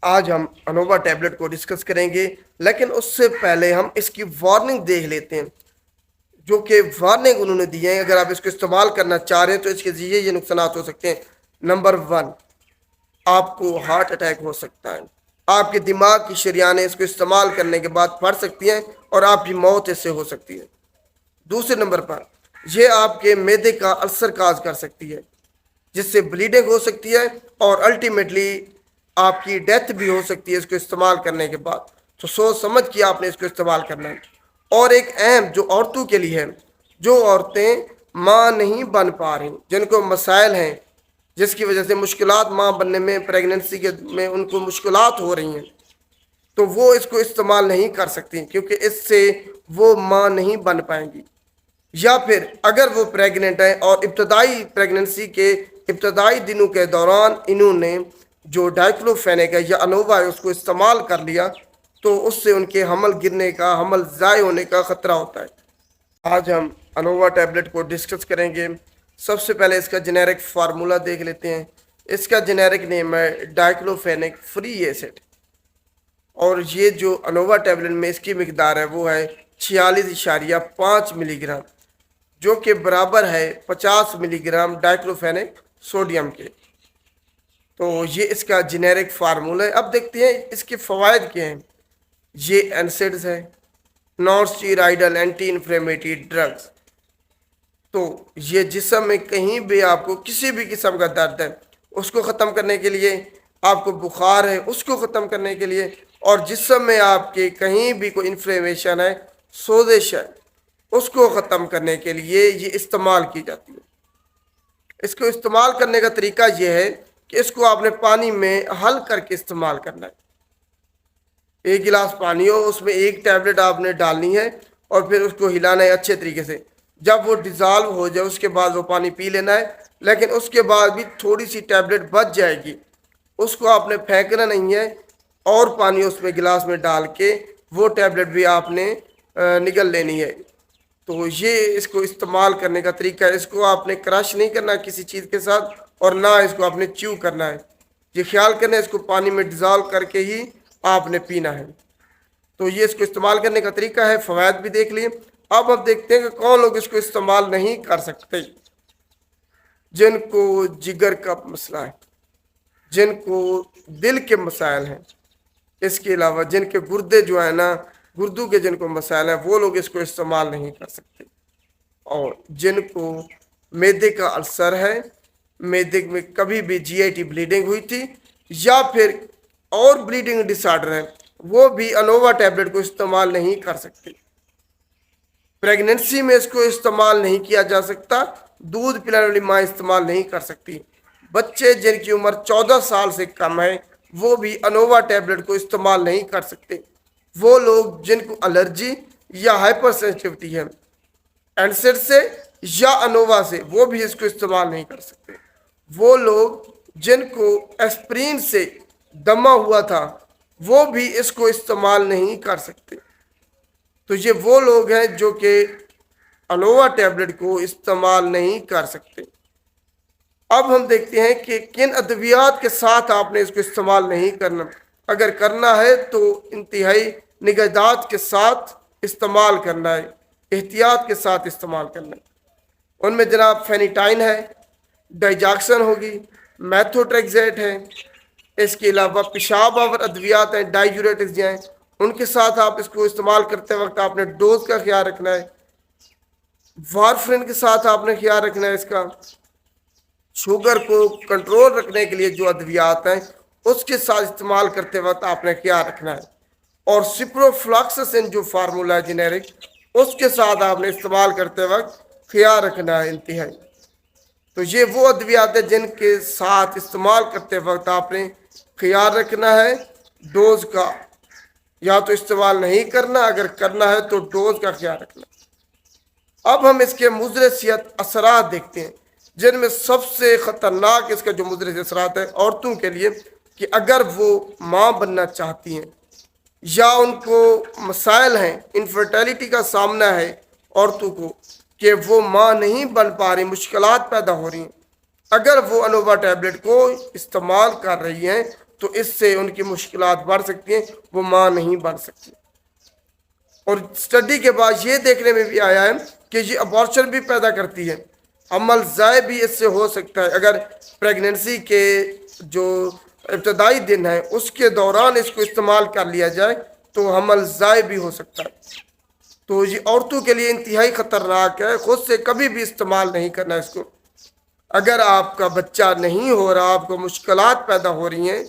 آج ہم Innova tablet کو ڈسکس کریں گے، لیکن اس سے پہلے ہم اس کی وارننگ دیکھ لیتے ہیں، جو کہ وارننگ انہوں نے دی ہے۔ اگر آپ اس کو استعمال کرنا چاہ رہے ہیں تو اس کے یہ نقصانات ہو سکتے ہیں۔ نمبر 1، آپ کو ہارٹ اٹیک ہو سکتا ہے۔ آپ کے دماغ کی شریانیں اس کو استعمال کرنے کے بعد پھٹ سکتی ہیں اور آپ کی موت اس سے ہو سکتی ہے۔ دوسرے نمبر پر، یہ آپ کے معدے کا السر کاز کر سکتی ہے، جس سے بلیڈنگ ہو سکتی ہے اور الٹیمیٹلی آپ کی ڈیتھ بھی ہو سکتی ہے اس کو استعمال کرنے کے بعد۔ تو سوچ سمجھ کے آپ نے اس کو استعمال کرنا ہے۔ اور ایک اہم جو عورتوں کے لیے ہے، جو عورتیں ماں نہیں بن پا رہی، جن کو مسائل ہیں، جس کی وجہ سے مشکلات ماں بننے میں، پریگننسی کے میں ان کو مشکلات ہو رہی ہیں، تو وہ اس کو استعمال نہیں کر سکتی، کیونکہ اس سے وہ ماں نہیں بن پائیں گی۔ یا پھر اگر وہ پریگننٹ ہیں اور ابتدائی پریگننسی کے ابتدائی دنوں کے دوران انہوں نے جو ڈائکلوفینیک ہے یا انووا ہے اس کو استعمال کر لیا، تو اس سے ان کے حمل گرنے کا، حمل ضائع ہونے کا خطرہ ہوتا ہے۔ آج ہم انووا ٹیبلٹ کو ڈسکس کریں گے۔ سب سے پہلے اس کا جنیرک فارمولہ دیکھ لیتے ہیں۔ اس کا جنیرک نیم ہے ڈائکلوفینیک فری ایسڈ، اور یہ جو انووا ٹیبلٹ میں اس کی مقدار ہے وہ ہے 46.5 ملی گرام، جو کہ برابر ہے 50 ملی گرام ڈائکلوفینیک سوڈیم کے۔ تو یہ اس کا جنیرک فارمولہ ہے۔ اب دیکھتے ہیں اس کے فوائد کیا ہیں۔ یہ اینسڈز ہے، نان اسٹیرائڈل اینٹی انفلیمیٹری ڈرگز۔ تو یہ جسم میں کہیں بھی آپ کو کسی بھی قسم کا درد ہے اس کو ختم کرنے کے لیے، آپ کو بخار ہے اس کو ختم کرنے کے لیے، اور جسم میں آپ کے کہیں بھی کوئی انفلیمیشن ہے، سوزش ہے، اس کو ختم کرنے کے لیے یہ استعمال کی جاتی ہے۔ اس کو استعمال کرنے کا طریقہ یہ ہے کہ اس کو آپ نے پانی میں حل کر کے استعمال کرنا ہے۔ ایک گلاس پانی ہو، اس میں ایک ٹیبلٹ آپ نے ڈالنی ہے اور پھر اس کو ہلانا ہے اچھے طریقے سے۔ جب وہ ڈیزالو ہو جائے اس کے بعد وہ پانی پی لینا ہے، لیکن اس کے بعد بھی تھوڑی سی ٹیبلٹ بچ جائے گی، اس کو آپ نے پھینکنا نہیں ہے، اور پانی اس میں گلاس میں ڈال کے وہ ٹیبلٹ بھی آپ نے نگل لینی ہے۔ تو یہ اس کو استعمال کرنے کا طریقہ ہے۔ اس کو آپ نے کرش نہیں کرنا کسی چیز کے ساتھ، اور نہ اس کو آپ نے چیو کرنا ہے۔ یہ خیال کرنا ہے اس کو پانی میں ڈیزالو کر کے ہی آپ نے پینا ہے۔ تو یہ اس کو استعمال کرنے کا طریقہ ہے۔ فوائد بھی دیکھ لیے۔ اب دیکھتے ہیں کہ کون لوگ اس کو استعمال نہیں کر سکتے۔ جن کو جگر کا مسئلہ ہے، جن کو دل کے مسائل ہیں، اس کے علاوہ جن کے گردے جو ہیں نا، گردوں کے جن کو مسائل ہیں، وہ لوگ اس کو استعمال نہیں کر سکتے۔ اور جن کو معدے کا السر ہے، معدے میں کبھی بھی جی آئی ٹی بلیڈنگ ہوئی تھی، یا پھر اور بلیڈنگ ڈس آرڈر ہے، وہ بھی انووا ٹیبلٹ کو استعمال نہیں کر سکتے۔ پریگننسی میں اس کو استعمال نہیں کیا جا سکتا، دودھ پلانے والی ماں استعمال نہیں کر سکتی۔ بچے جن کی عمر 14 سال سے کم ہے وہ بھی انووا ٹیبلٹ کو استعمال نہیں کر سکتے۔ وہ لوگ جن کو الرجی یا ہائپر سینسٹیوٹی ہے اینسڈ سے یا انووا سے، وہ بھی اس کو استعمال نہیں کر سکتے۔ وہ لوگ جن کو ایسپرین سے دمہ ہوا تھا وہ بھی اس کو استعمال نہیں کر سکتے۔ تو یہ وہ لوگ ہیں جو کہ انووا ٹیبلٹ کو استعمال نہیں کر سکتے۔ اب ہم دیکھتے ہیں کہ کن ادویات کے ساتھ آپ نے اس کو استعمال نہیں کرنا۔ اگر کرنا ہے تو انتہائی نگہداشت کے ساتھ استعمال کرنا ہے، احتیاط کے ساتھ استعمال کرنا ہے۔ ان میں جناب فینیٹائن ہے، ڈائجاکسن ہوگی، میتھوٹریکزیٹ ہے، اس کے علاوہ پیشاب آور ادویات ہیں، ڈائیوریٹکس ہیں، ان کے ساتھ آپ اس کو استعمال کرتے وقت آپ نے ڈوز کا خیال رکھنا ہے۔ وارفرین کے ساتھ آپ نے خیال رکھنا ہے اس کا۔ شوگر کو کنٹرول رکھنے کے لیے جو ادویات ہیں اس کے ساتھ استعمال کرتے وقت آپ نے خیال رکھنا ہے۔ اور سپروفلاکسسن جو فارمولہ ہے جنیرک، اس کے ساتھ آپ نے استعمال کرتے وقت خیال رکھنا ہے انتہائی۔ تو یہ وہ ادویات ہیں جن کے ساتھ استعمال کرتے وقت آپ نے خیال رکھنا ہے ڈوز کا، یا تو استعمال نہیں کرنا، اگر کرنا ہے تو ڈوز کا خیال رکھنا۔ اب ہم اس کے مضر صحت اثرات دیکھتے ہیں، جن میں سب سے خطرناک اس کا جو مضر اثرات ہے عورتوں کے لیے، کہ اگر وہ ماں بننا چاہتی ہیں یا ان کو مسائل ہیں، انفرٹیلٹی کا سامنا ہے عورتوں کو کہ وہ ماں نہیں بن پا رہی، مشکلات پیدا ہو رہی ہیں، اگر وہ انووا ٹیبلٹ کو استعمال کر رہی ہیں تو اس سے ان کی مشکلات بڑھ سکتی ہیں، وہ ماں نہیں بن سکتی۔ اور اسٹڈی کے بعد یہ دیکھنے میں بھی آیا ہے کہ یہ ابارشن بھی پیدا کرتی ہے، حمل ضائع بھی اس سے ہو سکتا ہے۔ اگر پریگننسی کے جو ابتدائی دن ہیں اس کے دوران اس کو استعمال کر لیا جائے تو حمل ضائع بھی ہو سکتا ہے۔ تو یہ عورتوں کے لیے انتہائی خطرناک ہے، خود سے کبھی بھی استعمال نہیں کرنا اس کو۔ اگر آپ کا بچہ نہیں ہو رہا، آپ کو مشکلات پیدا ہو رہی ہیں،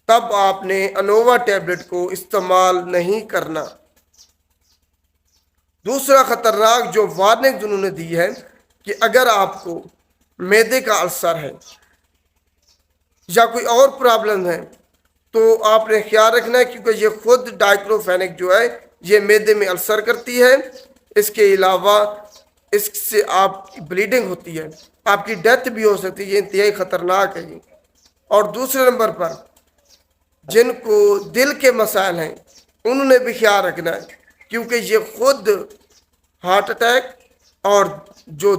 تب آپ نے انووا ٹیبلٹ کو استعمال نہیں کرنا۔ دوسرا خطرناک جو وارننگ انہوں نے دی ہے کہ اگر آپ کو معدے کا السر ہے یا کوئی اور پرابلم ہے تو آپ نے خیال رکھنا ہے، کیونکہ یہ خود ڈائکلوفینک جو ہے یہ معدے میں السر کرتی ہے۔ اس کے علاوہ اس سے آپ کی بلیڈنگ ہوتی ہے، آپ کی ڈیتھ بھی ہو سکتی ہے، یہ انتہائی خطرناک ہے یہ۔ اور دوسرے نمبر پر جن کو دل کے مسائل ہیں انہوں نے بھی خیال رکھنا ہے، کیونکہ یہ خود ہارٹ اٹیک اور جو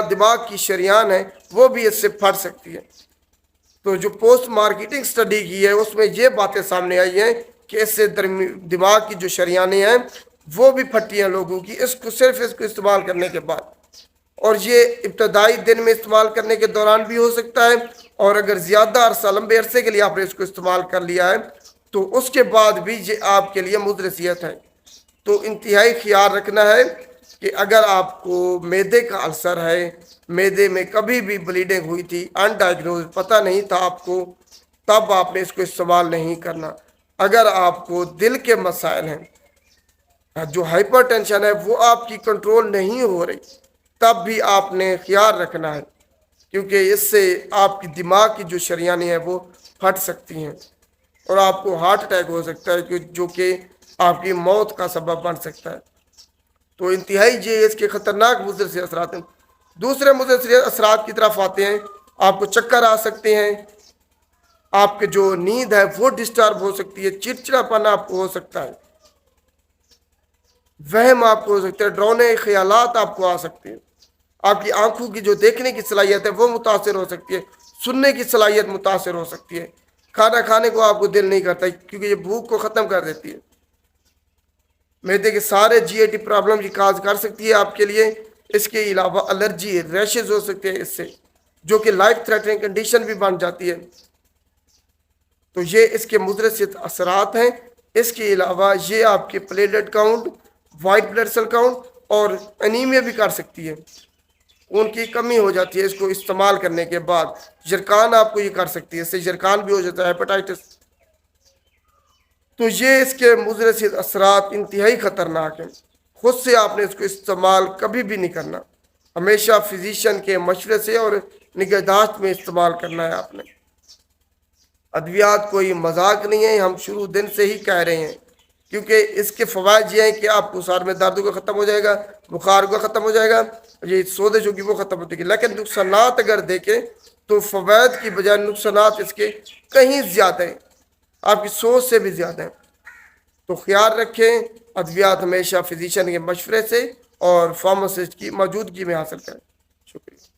دماغ کی شریان ہے وہ بھی اس سے پھٹ سکتی ہے۔ تو جو پوسٹ مارکیٹنگ سٹڈی کی ہے اس میں یہ باتیں سامنے آئی ہیں کہ اس سے دماغ کی جو شریانیں ہیں وہ بھی پھٹی ہیں لوگوں کی، اس کو استعمال کرنے کے بعد۔ اور یہ ابتدائی دن میں استعمال کرنے کے دوران بھی ہو سکتا ہے، اور اگر زیادہ عرصہ لمبے عرصے کے لیے آپ نے اس کو استعمال کر لیا ہے تو اس کے بعد بھی یہ آپ کے لیے مضر صحت ہے۔ تو انتہائی خیال رکھنا ہے کہ اگر آپ کو معدے کا السر ہے، معدے میں کبھی بھی بلیڈنگ ہوئی تھی، انڈائگنوز پتہ نہیں تھا آپ کو، تب آپ نے اس کو استعمال نہیں کرنا۔ اگر آپ کو دل کے مسائل ہیں، جو ہائپر ٹینشن ہے وہ آپ کی کنٹرول نہیں ہو رہی، تب بھی آپ نے خیال رکھنا ہے، کیونکہ اس سے آپ کی دماغ کی جو شریانیں ہیں وہ پھٹ سکتی ہیں اور آپ کو ہارٹ اٹیک ہو سکتا ہے جو کہ آپ کی موت کا سبب بن سکتا ہے۔ تو انتہائی یہ اس کے خطرناک مضر سے اثرات ہیں۔ دوسرے مضر سے اثرات کی طرف آتے ہیں، آپ کو چکر آ سکتے ہیں، آپ کے جو نیند ہے وہ ڈسٹرب ہو سکتی ہے، چڑچڑاپن آپ کو ہو سکتا ہے، وہم آپ کو ہو سکتا ہے، ڈراؤنے خیالات آپ کو آ سکتے ہیں، آپ کی آنکھوں کی جو دیکھنے کی صلاحیت ہے وہ متاثر ہو سکتی ہے، سننے کی صلاحیت متاثر ہو سکتی ہے، کھانا کھانے کو آپ کو دل نہیں کرتا کیونکہ یہ بھوک کو ختم کر دیتی ہے۔ معدے کے سارے جی اے ٹی پرابلم یہ کاز کر سکتی ہے آپ کے لیے۔ اس کے علاوہ الرجی، ریشز ہو سکتے ہیں اس سے، جو کہ لائف تھریٹنگ کنڈیشن بھی بن جاتی ہے۔ تو یہ اس کے مضر اثرات ہیں۔ اس کے علاوہ یہ آپ کے platelet count, white blood cell count اور انیمیا بھی کر سکتی ہے، ان کی کمی ہو جاتی ہے اس کو استعمال کرنے کے بعد۔ جرکان آپ کو یہ کر سکتی ہے، اس سے جرکان بھی ہو جاتا ہے، ہیپاٹائٹس۔ تو یہ اس کے مضر اثرات انتہائی خطرناک ہیں، خود سے آپ نے اس کو استعمال کبھی بھی نہیں کرنا، ہمیشہ فزیشین کے مشورے سے اور نگہداشت میں استعمال کرنا ہے آپ نے۔ ادویات کوئی مذاق نہیں ہے، ہم شروع دن سے ہی کہہ رہے ہیں، کیونکہ اس کے فوائد یہ ہیں کہ آپ کو سر میں درد کا ختم ہو جائے گا، بخار کا ختم ہو جائے گا، یہ سوزش ہوگی وہ ختم ہوتی ہے، لیکن نقصانات اگر دیکھیں تو فوائد کی بجائے نقصانات اس کے کہیں زیادہ ہیں، آپ کی سوچ سے بھی زیادہ ہیں۔ تو خیال رکھیں، ادویات ہمیشہ فزیشین کے مشورے سے اور فارماسسٹ کی موجودگی میں حاصل کریں۔ شکریہ۔